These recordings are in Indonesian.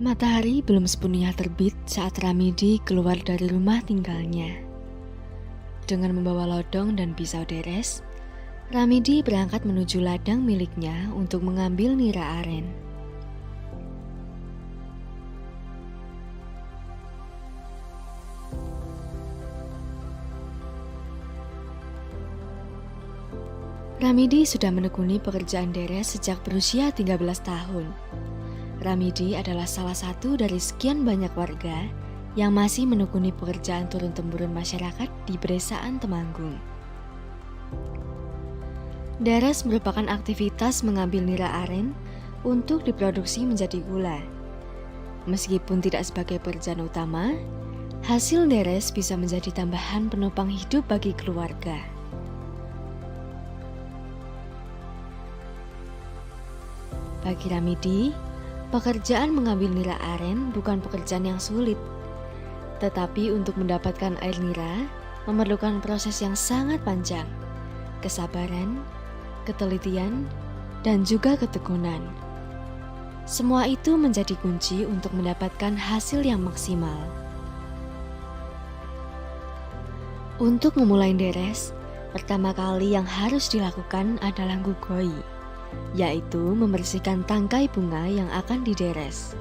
Matahari belum sepenuhnya terbit saat Ramidi keluar dari rumah tinggalnya. Dengan membawa lodong dan pisau deres, Ramidi berangkat menuju ladang miliknya untuk mengambil nira aren. Ramidi sudah menekuni pekerjaan deres sejak berusia 13 tahun. Ramidi adalah salah satu dari sekian banyak warga yang masih menekuni pekerjaan turun-temurun masyarakat di Pedesaan Temanggung. Deres merupakan aktivitas mengambil nira aren untuk diproduksi menjadi gula. Meskipun tidak sebagai pekerjaan utama, hasil deres bisa menjadi tambahan penopang hidup bagi keluarga. Bagi Ramidi, pekerjaan mengambil nira aren bukan pekerjaan yang sulit. Tetapi untuk mendapatkan air nira memerlukan proses yang sangat panjang, kesabaran, ketelitian, dan juga ketekunan. Semua itu menjadi kunci untuk mendapatkan hasil yang maksimal. Untuk memulai deres, pertama kali yang harus dilakukan adalah gugoi, yaitu membersihkan tangkai bunga yang akan dideres.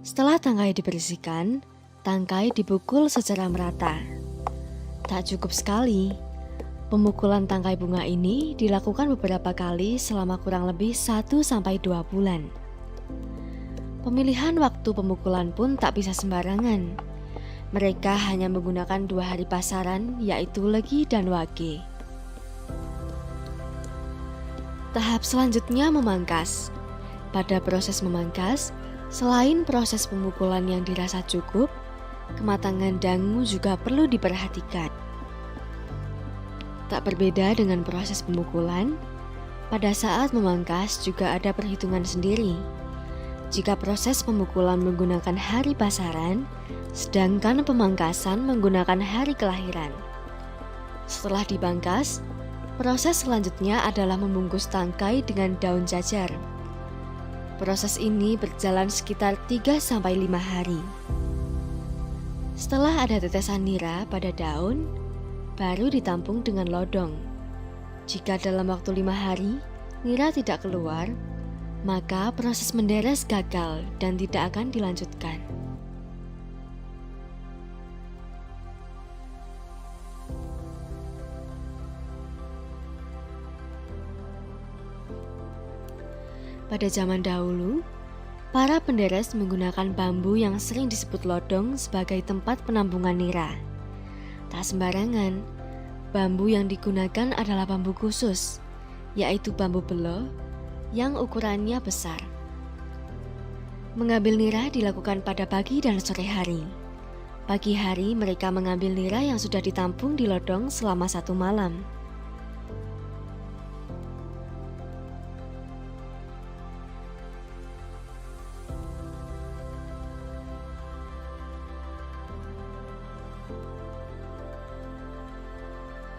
Setelah tangkai dibersihkan, tangkai dipukul secara merata. Tak cukup sekali, pemukulan tangkai bunga ini dilakukan beberapa kali selama kurang lebih 1-2 bulan. Pemilihan waktu pemukulan pun tak bisa sembarangan. Mereka hanya menggunakan 2 hari pasaran, yaitu Legi dan Wage. Tahap selanjutnya memangkas. Pada proses memangkas, selain proses pemukulan yang dirasa cukup, kematangan dangu juga perlu diperhatikan. Tak berbeda dengan proses pemukulan, pada saat memangkas juga ada perhitungan sendiri. Jika proses pemukulan menggunakan hari pasaran, sedangkan pemangkasan menggunakan hari kelahiran. Setelah dipangkas, proses selanjutnya adalah membungkus tangkai dengan daun jajar. Proses ini berjalan sekitar 3-5 hari. Setelah ada tetesan nira pada daun, baru ditampung dengan lodong. Jika dalam waktu 5 hari nira tidak keluar, maka proses menderes gagal dan tidak akan dilanjutkan. Pada zaman dahulu, para penderes menggunakan bambu yang sering disebut lodong sebagai tempat penampungan nira. Tak sembarangan, bambu yang digunakan adalah bambu khusus, yaitu bambu belo yang ukurannya besar. Mengambil nira dilakukan pada pagi dan sore hari. Pagi hari mereka mengambil nira yang sudah ditampung di lodong selama 1 malam.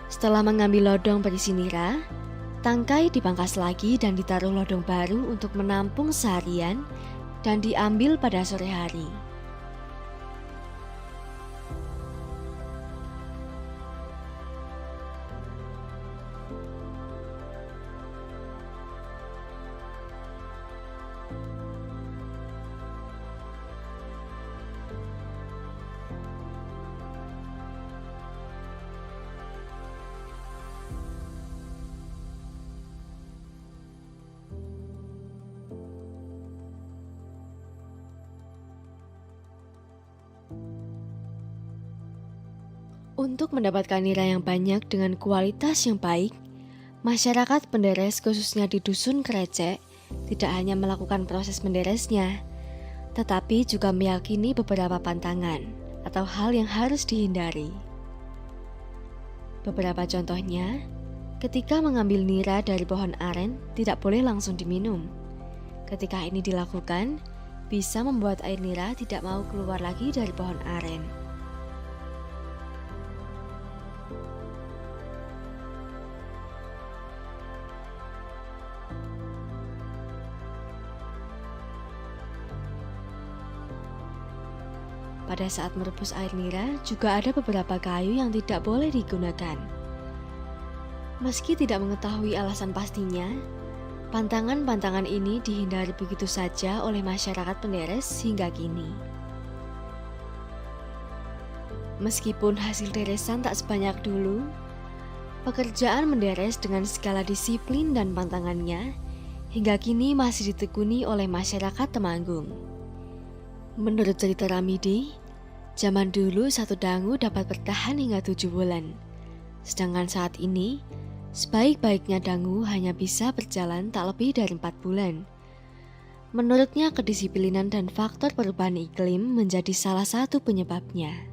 Setelah mengambil lodong berisi nira, tangkai dipangkas lagi dan ditaruh lodong baru untuk menampung seharian dan diambil pada sore hari. Untuk mendapatkan nira yang banyak dengan kualitas yang baik, masyarakat penderes khususnya di Dusun Krecek tidak hanya melakukan proses menderesnya, tetapi juga meyakini beberapa pantangan atau hal yang harus dihindari. Beberapa contohnya, Ketika mengambil nira dari pohon aren, tidak boleh langsung diminum. Ketika ini dilakukan, bisa membuat air nira tidak mau keluar lagi dari pohon aren. Pada saat merebus air nira, juga ada beberapa kayu yang tidak boleh digunakan. Meski tidak mengetahui alasan pastinya, pantangan-pantangan ini dihindari begitu saja oleh masyarakat Penderes hingga kini. Meskipun hasil deresan tak sebanyak dulu, pekerjaan menderes dengan segala disiplin dan pantangannya hingga kini masih ditekuni oleh masyarakat Temanggung. Menurut cerita Ramidi, zaman dulu satu dangu dapat bertahan hingga 7 bulan. Sedangkan saat ini, sebaik-baiknya dangu hanya bisa berjalan tak lebih dari 4 bulan. Menurutnya kedisiplinan dan faktor perubahan iklim menjadi salah satu penyebabnya.